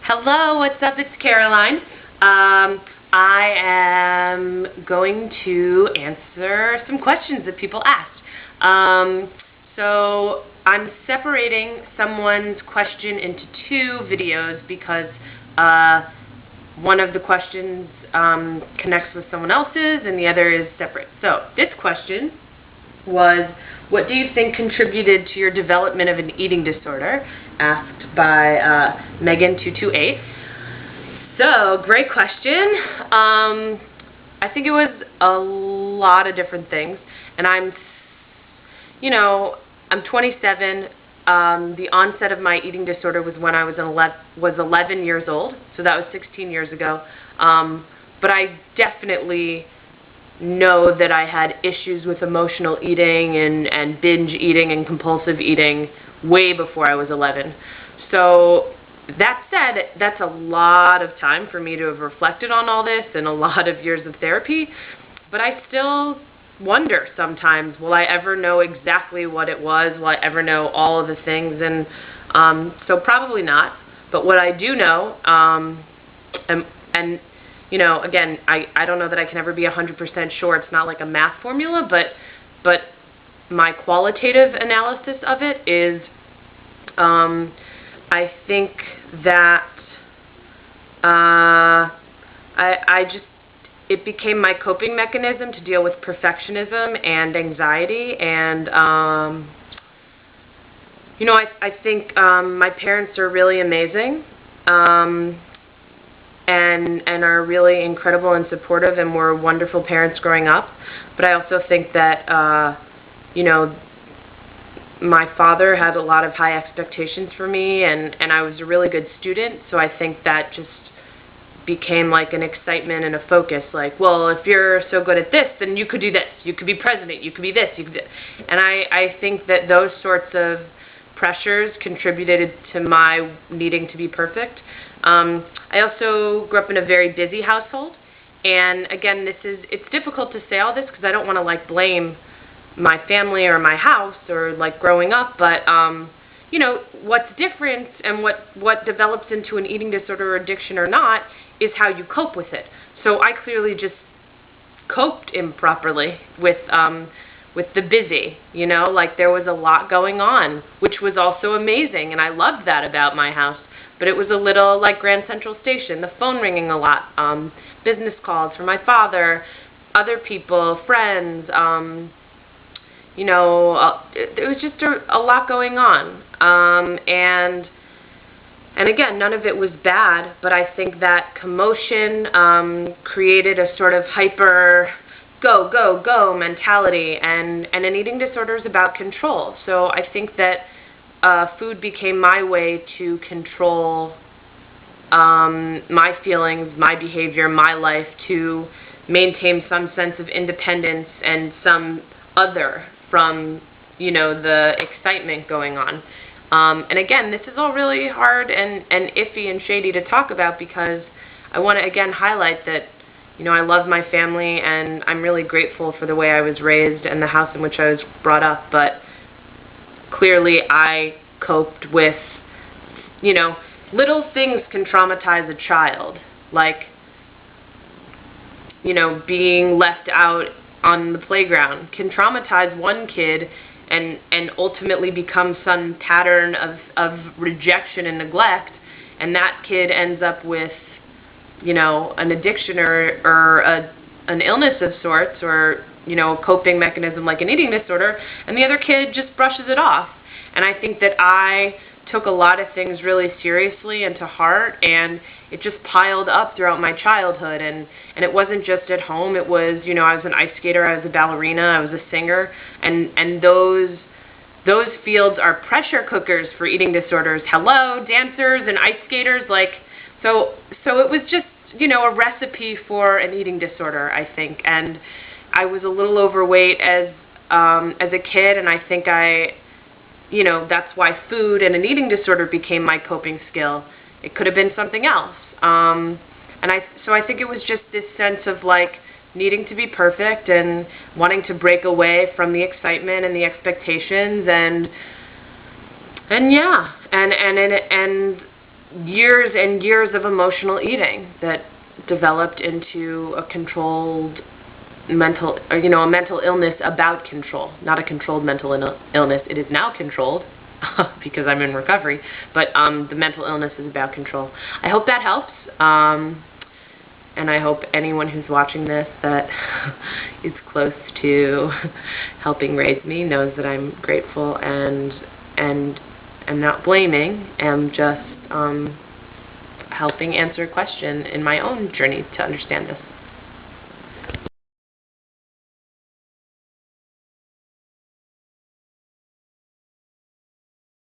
Hello, what's up? It's Caroline. I am going to answer some questions that people asked. So I'm separating someone's question into two videos because one of the questions connects with someone else's and the other is separate. So this question was, what do you think contributed to your development of an eating disorder? Asked by Megan228. So, great question. I think it was a lot of different things. And I'm 27. The onset of my eating disorder was when I was 11 years old. So that was 16 years ago. But I definitely know that I had issues with emotional eating and binge eating and compulsive eating way before I was 11. So that said, that's a lot of time for me to have reflected on all this and a lot of years of therapy, but I still wonder sometimes, will I ever know exactly what it was? Will I ever know all of the things? And so probably not, but what I do know, and again, I don't know that I can ever be 100% sure. It's not like a math formula, but my qualitative analysis of it is, I think that it became my coping mechanism to deal with perfectionism and anxiety, and I think my parents are really amazing. And are really incredible and supportive and were wonderful parents growing up. But I also think that, my father had a lot of high expectations for me, and I was a really good student, so I think that just became like an excitement and a focus, like, well, if you're so good at this, then you could do this, you could be president, you could be this, you could do. And I think that those sorts of pressures contributed to my needing to be perfect. I also grew up in a very busy household, and again, it's difficult to say all this because I don't want to blame my family or my house or growing up, but what's different and what develops into an eating disorder or addiction or not is how you cope with it. So I clearly just coped improperly with the busy, there was a lot going on, which was also amazing, and I loved that about my house. But it was a little like Grand Central Station, the phone ringing a lot, business calls from my father, other people, friends, it was just a lot going on. And again, none of it was bad, but I think that commotion created a sort of hyper go, go, go mentality, and an eating disorder is about control. So I think that food became my way to control my feelings, my behavior, my life, to maintain some sense of independence and some other from, the excitement going on. And again, this is all really hard and iffy and shady to talk about because I want to again highlight that, I love my family and I'm really grateful for the way I was raised and the house in which I was brought up, but clearly I coped with, little things can traumatize a child, like, being left out on the playground can traumatize one kid and ultimately become some pattern of rejection and neglect, and that kid ends up with, an addiction or an illness of sorts, or, a coping mechanism like an eating disorder, and the other kid just brushes it off. And I think that I took a lot of things really seriously and to heart, and it just piled up throughout my childhood, and it wasn't just at home. It was, I was an ice skater, I was a ballerina, I was a singer, and those fields are pressure cookers for eating disorders. Hello, dancers and ice skaters, so it was just, a recipe for an eating disorder, I think. And I was a little overweight as a kid, and I think that's why food and an eating disorder became my coping skill. It could have been something else. So I think it was just this sense of needing to be perfect and wanting to break away from the excitement and the expectations, and years and years of emotional eating that developed into a controlled mental, or, you know, a mental illness about control, not a controlled mental illness. It is now controlled because I'm in recovery, but the mental illness is about control. I hope that helps, and I hope anyone who's watching this that is close to helping raise me knows that I'm grateful and I'm not blaming. I'm just helping answer a question in my own journey to understand this.